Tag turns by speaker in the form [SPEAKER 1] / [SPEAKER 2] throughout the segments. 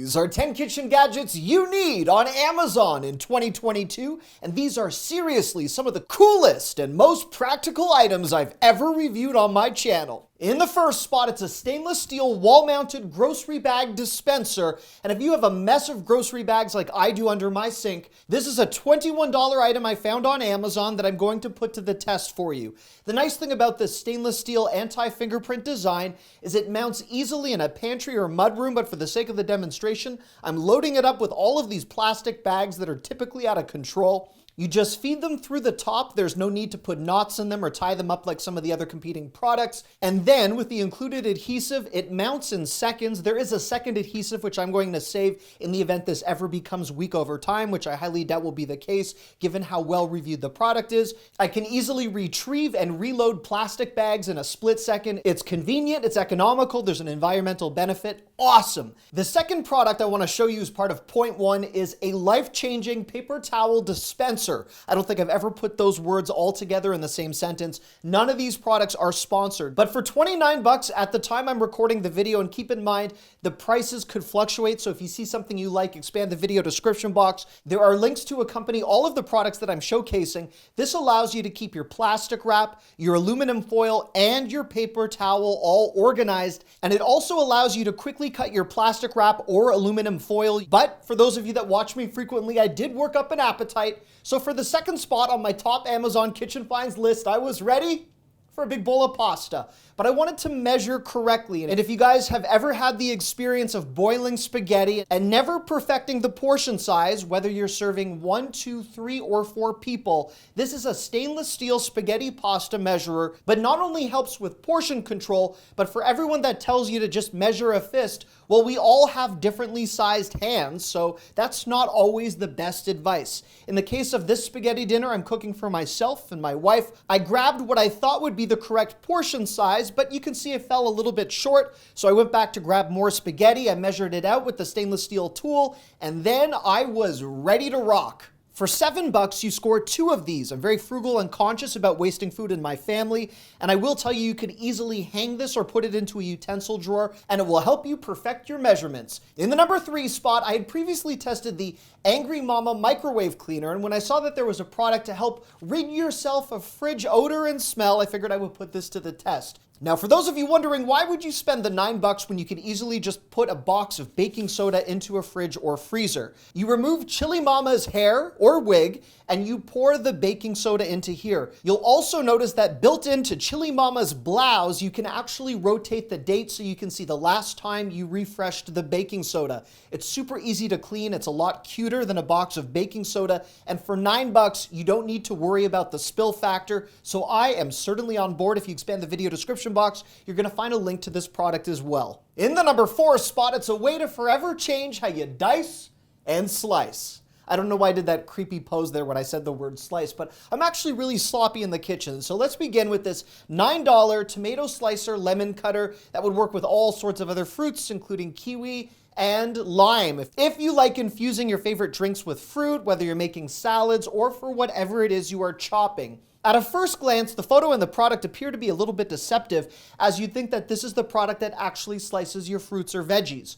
[SPEAKER 1] These are 10 kitchen gadgets you need on Amazon in 2022, and these are seriously some of the coolest and most practical items I've ever reviewed on my channel. In the first spot, it's a stainless steel wall-mounted grocery bag dispenser, and if you have a mess of grocery bags like I do under my sink, this is a $21 item I found on Amazon that I'm going to put to the test for you. The nice thing about this stainless steel anti-fingerprint design is it mounts easily in a pantry or mudroom, but for the sake of the demonstration, I'm loading it up with all of these plastic bags that are typically out of control. You just feed them through the top. There's no need to put knots in them or tie them up like some of the other competing products. And then with the included adhesive, it mounts in seconds. There is a second adhesive, which I'm going to save in the event this ever becomes weak over time, which I highly doubt will be the case given how well reviewed the product is. I can easily retrieve and reload plastic bags in a split second. It's convenient, it's economical, there's an environmental benefit. Awesome. The second product I want to show you as part of point one is a life-changing paper towel dispenser. I don't think I've ever put those words all together in the same sentence. None of these products are sponsored, but for 29 bucks at the time I'm recording the video, and keep in mind the prices could fluctuate, so if you see something you like, expand the video description box. There are links to accompany all of the products that I'm showcasing. This allows you to keep your plastic wrap, your aluminum foil, and your paper towel all organized, and it also allows you to quickly cut your plastic wrap or aluminum foil. But for those of you that watch me frequently, I did work up an appetite. So for the second spot on my top Amazon kitchen finds list, I was ready for a big bowl of pasta. But I wanted to measure correctly. And if you guys have ever had the experience of boiling spaghetti and never perfecting the portion size, whether you're serving 1, 2, 3, or 4 people, this is a stainless steel spaghetti pasta measurer, but not only helps with portion control, but for everyone that tells you to just measure a fist, well, we all have differently sized hands, so that's not always the best advice. In the case of this spaghetti dinner I'm cooking for myself and my wife, I grabbed what I thought would be the correct portion size, but you can see it fell a little bit short, so I went back to grab more spaghetti. I measured it out with the stainless steel tool, and then I was ready to rock. For 7 bucks, you score 2 of these. I'm very frugal and conscious about wasting food in my family, and I will tell you, you could easily hang this or put it into a utensil drawer, and it will help you perfect your measurements. In the number 3 spot, I had previously tested the Angry Mama microwave cleaner, and when I saw that there was a product to help rid yourself of fridge odor and smell, I figured I would put this to the test. Now, for those of you wondering, why would you spend the 9 bucks when you could easily just put a box of baking soda into a fridge or freezer? You remove Chili Mama's hair or wig, and you pour the baking soda into here. You'll also notice that built into Chili Mama's blouse, you can actually rotate the date so you can see the last time you refreshed the baking soda. It's super easy to clean. It's a lot cuter than a box of baking soda, and for 9 bucks, you don't need to worry about the spill factor, so I am certainly on board. If you expand the video description box, you're going to find a link to this product as well. In the number 4 spot, it's a way to forever change how you dice and slice. I don't know why I did that creepy pose there when I said the word slice, but I'm actually really sloppy in the kitchen. So let's begin with this $9 tomato slicer lemon cutter that would work with all sorts of other fruits, including kiwi and lime. If you like infusing your favorite drinks with fruit, whether you're making salads or for whatever it is you are chopping. At a first glance, the photo and the product appear to be a little bit deceptive, as you'd think that this is the product that actually slices your fruits or veggies.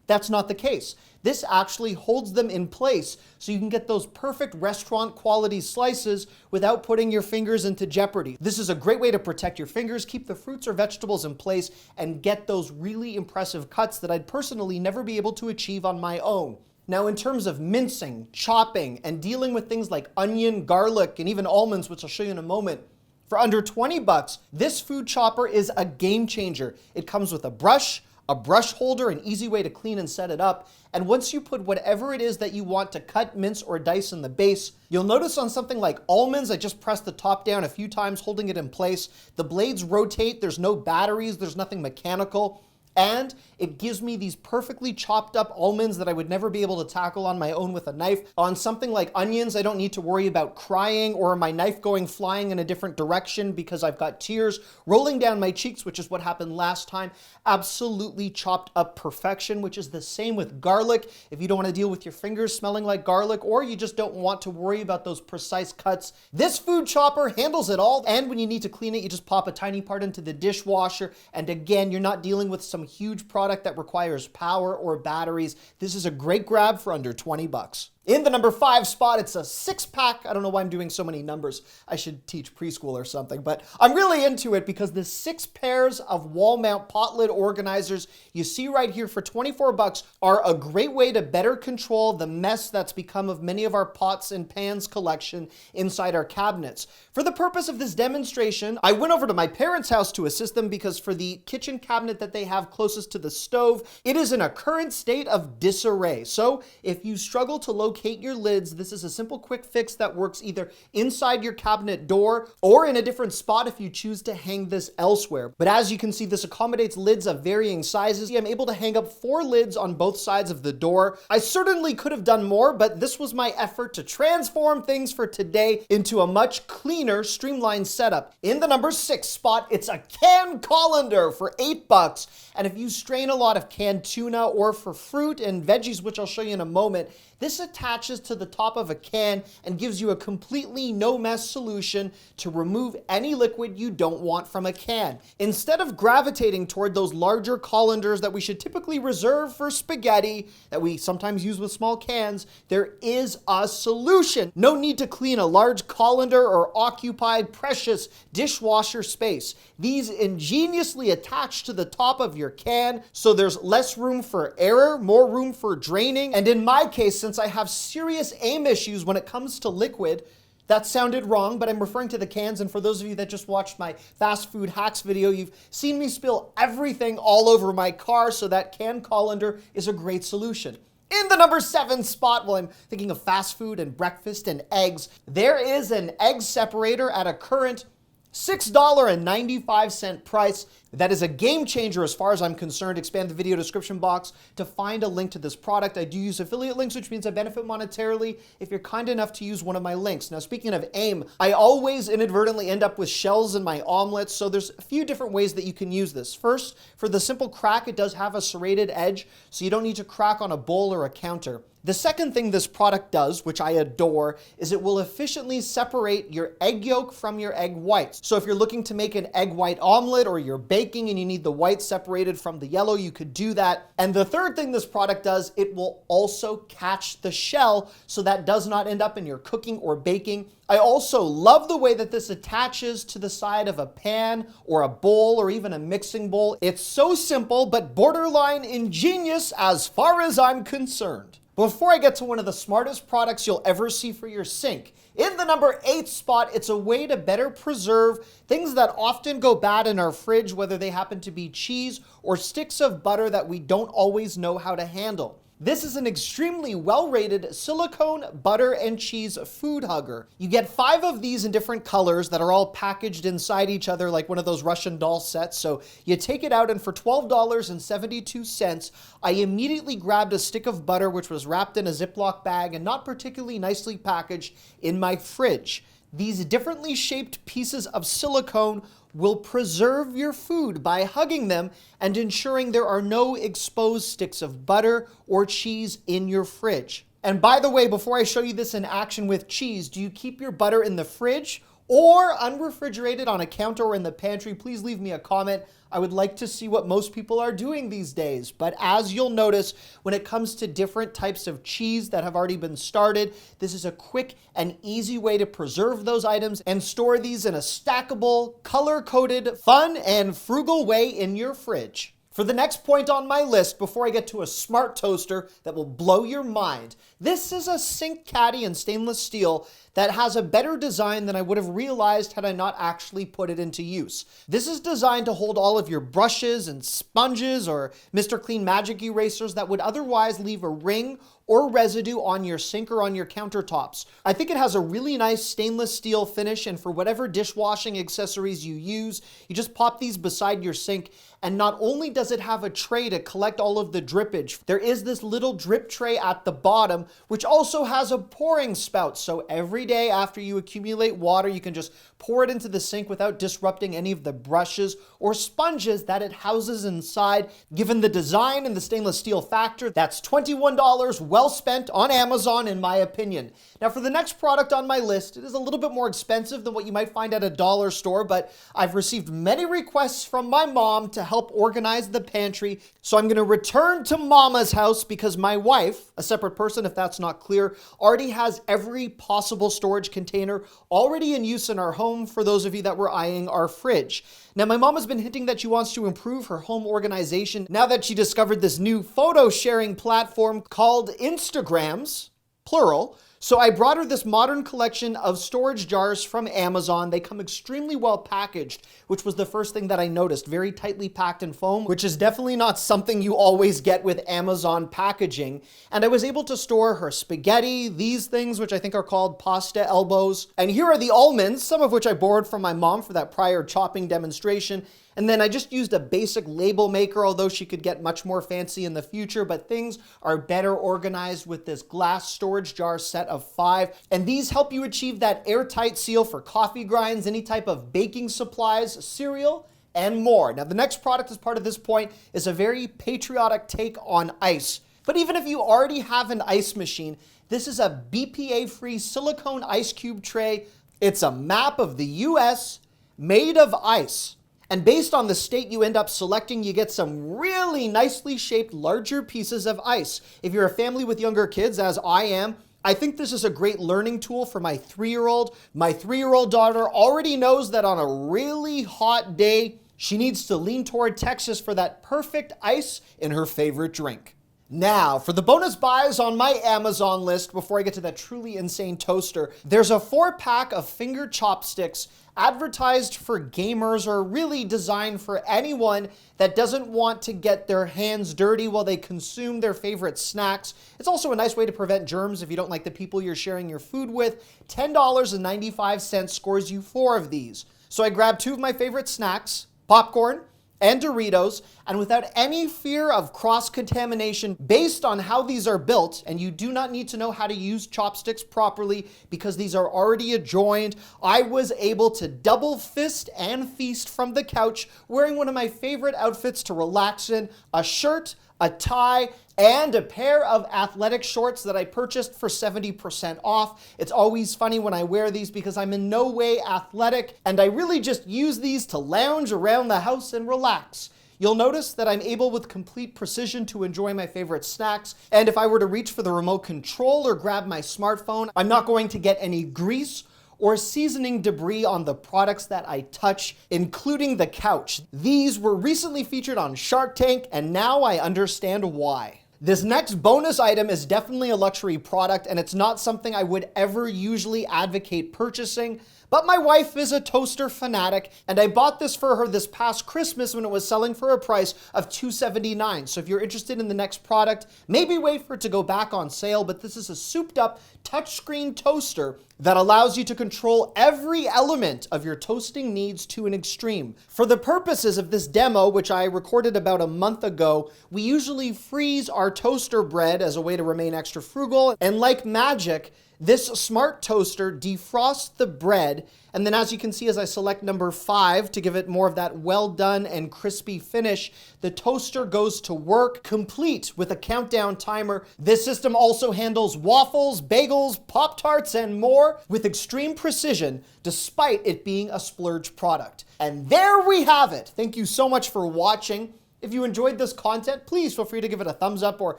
[SPEAKER 1] That's not the case. This actually holds them in place so you can get those perfect restaurant quality slices without putting your fingers into jeopardy. This is a great way to protect your fingers, keep the fruits or vegetables in place, and get those really impressive cuts that I'd personally never be able to achieve on my own. Now, in terms of mincing, chopping, and dealing with things like onion, garlic, and even almonds, which I'll show you in a moment, for under 20 bucks, this food chopper is a game changer. It comes with a brush holder, an easy way to clean and set it up. And once you put whatever it is that you want to cut, mince, or dice in the base, you'll notice on something like almonds, I just pressed the top down a few times, holding it in place. The blades rotate, there's no batteries, there's nothing mechanical. And it gives me these perfectly chopped up almonds that I would never be able to tackle on my own with a knife. On something like onions, I don't need to worry about crying or my knife going flying in a different direction because I've got tears rolling down my cheeks, which is what happened last time. Absolutely chopped up perfection, which is the same with garlic. If you don't want to deal with your fingers smelling like garlic, or you just don't want to worry about those precise cuts, this food chopper handles it all. And when you need to clean it, you just pop a tiny part into the dishwasher. And again, you're not dealing with some some huge product that requires power or batteries, this is a great grab for under 20 bucks. In the number 5 spot, it's a 6-pack. I don't know why I'm doing so many numbers. I should teach preschool or something, but I'm really into it because the 6 pairs of wall mount pot lid organizers you see right here for 24 bucks are a great way to better control the mess that's become of many of our pots and pans collection inside our cabinets. For the purpose of this demonstration, I went over to my parents' house to assist them because for the kitchen cabinet that they have closest to the stove, it is in a current state of disarray. So if you struggle to locate your lids, this is a simple quick fix that works either inside your cabinet door or in a different spot if you choose to hang this elsewhere. But as you can see, this accommodates lids of varying sizes. I'm able to hang up 4 lids on both sides of the door. I certainly could have done more, but this was my effort to transform things for today into a much cleaner, streamlined setup. In the number 6 spot, it's a canned colander for 8 bucks. And if you strain a lot of canned tuna or for fruit and veggies, which I'll show you in a moment, this attaches to the top of a can and gives you a completely no-mess solution to remove any liquid you don't want from a can. Instead of gravitating toward those larger colanders that we should typically reserve for spaghetti that we sometimes use with small cans, there is a solution. No need to clean a large colander or occupy precious dishwasher space. These ingeniously attach to the top of your can, so there's less room for error, more room for draining, and in my case, since I have serious aim issues when it comes to liquid, that sounded wrong, but I'm referring to the cans, and for those of you that just watched my fast food hacks video, you've seen me spill everything all over my car, so that canned colander is a great solution. In the number 7 spot, well, I'm thinking of fast food and breakfast and eggs, there is an egg separator at a current $6.95 price. That is a game changer as far as I'm concerned. Expand the video description box to find a link to this product. I do use affiliate links, which means I benefit monetarily if you're kind enough to use one of my links. Now, speaking of aim, I always inadvertently end up with shells in my omelets, so there's a few different ways that you can use this. First, for the simple crack, it does have a serrated edge, so you don't need to crack on a bowl or a counter. The second thing this product does, which I adore, is it will efficiently separate your egg yolk from your egg whites. So if you're looking to make an egg white omelet or you're baking and you need the white separated from the yellow, you could do that. And the third thing this product does, it will also catch the shell so that does not end up in your cooking or baking. I also love the way that this attaches to the side of a pan or a bowl or even a mixing bowl. It's so simple, but borderline ingenious as far as I'm concerned. Before I get to one of the smartest products you'll ever see for your sink, in the number 8 spot, it's a way to better preserve things that often go bad in our fridge, whether they happen to be cheese or sticks of butter that we don't always know how to handle. This is an extremely well-rated silicone butter and cheese food hugger. You get 5 of these in different colors that are all packaged inside each other like one of those Russian doll sets. So you take it out, and for $12.72, I immediately grabbed a stick of butter which was wrapped in a Ziploc bag and not particularly nicely packaged in my fridge. These differently shaped pieces of silicone will preserve your food by hugging them and ensuring there are no exposed sticks of butter or cheese in your fridge. And by the way, before I show you this in action with cheese, do you keep your butter in the fridge or unrefrigerated on a counter or in the pantry? Please leave me a comment. I would like to see what most people are doing these days. But as you'll notice, when it comes to different types of cheese that have already been started, this is a quick and easy way to preserve those items and store these in a stackable, color-coded, fun, and frugal way in your fridge. For the next point on my list, before I get to a smart toaster that will blow your mind, this is a sink caddy in stainless steel that has a better design than I would have realized had I not actually put it into use. This is designed to hold all of your brushes and sponges or Mr. Clean Magic erasers that would otherwise leave a ring or residue on your sink or on your countertops. I think it has a really nice stainless steel finish, and for whatever dishwashing accessories you use, you just pop these beside your sink, and not only does it have a tray to collect all of the drippage, there is this little drip tray at the bottom, which also has a pouring spout, so every day after you accumulate water, you can just pour it into the sink without disrupting any of the brushes or sponges that it houses inside. Given the design and the stainless steel factor, that's $21 well spent on Amazon in my opinion. Now for the next product on my list, it is a little bit more expensive than what you might find at a dollar store, but I've received many requests from my mom to help organize the pantry, so I'm going to return to Mama's house because my wife, a separate person if that's not clear, already has every possible storage container already in use in our home for those of you that were eyeing our fridge. Now my mom has been hinting that she wants to improve her home organization now that she discovered this new photo sharing platform called Instagrams, plural. So I brought her this modern collection of storage jars from Amazon. They come extremely well packaged, which was the first thing that I noticed. Very tightly packed in foam, which is definitely not something you always get with Amazon packaging. And I was able to store her spaghetti, these things, which I think are called pasta elbows. And here are the almonds, some of which I borrowed from my mom for that prior chopping demonstration. And then I just used a basic label maker, although she could get much more fancy in the future, but things are better organized with this glass storage jar set of 5. And these help you achieve that airtight seal for coffee grinds, any type of baking supplies, cereal, and more. Now, the next product as part of this point is a very patriotic take on ice. But even if you already have an ice machine, this is a BPA-free silicone ice cube tray. It's a map of the US made of ice. And based on the state you end up selecting, you get some really nicely shaped larger pieces of ice. If you're a family with younger kids, as I am, I think this is a great learning tool for my 3-year-old. My 3-year-old daughter already knows that on a really hot day, she needs to lean toward Texas for that perfect ice in her favorite drink. Now, for the bonus buys on my Amazon list, before I get to that truly insane toaster, there's a 4-pack of finger chopsticks advertised for gamers, or really designed for anyone that doesn't want to get their hands dirty while they consume their favorite snacks. It's also a nice way to prevent germs if you don't like the people you're sharing your food with. $10.95 scores you 4 of these. So I grabbed 2 of my favorite snacks, popcorn and Doritos, and without any fear of cross-contamination based on how these are built, and you do not need to know how to use chopsticks properly because these are already adjoined, I was able to double fist and feast from the couch wearing one of my favorite outfits to relax in, a shirt, a tie, and a pair of athletic shorts that I purchased for 70% off. It's always funny when I wear these because I'm in no way athletic, and I really just use these to lounge around the house and relax. You'll notice that I'm able with complete precision to enjoy my favorite snacks, and if I were to reach for the remote control or grab my smartphone, I'm not going to get any grease or seasoning debris on the products that I touch, including the couch. These were recently featured on Shark Tank, and now I understand why. This next bonus item is definitely a luxury product, and it's not something I would ever usually advocate purchasing, but my wife is a toaster fanatic, and I bought this for her this past Christmas when it was selling for a price of $2.79. So if you're interested in the next product, maybe wait for it to go back on sale, but this is a souped up touchscreen toaster that allows you to control every element of your toasting needs to an extreme. For the purposes of this demo, which I recorded about a month ago, we usually freeze our toaster bread as a way to remain extra frugal, and like magic, this smart toaster defrosts the bread, and then as you can see as I select number 5 to give it more of that well done and crispy finish, the toaster goes to work, complete with a countdown timer. This system also handles waffles, bagels, Pop-Tarts, and more with extreme precision, despite it being a splurge product. And there we have it. Thank you so much for watching. If you enjoyed this content, please feel free to give it a thumbs up or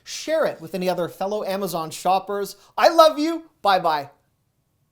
[SPEAKER 1] share it with any other fellow Amazon shoppers. I love you. Bye-bye.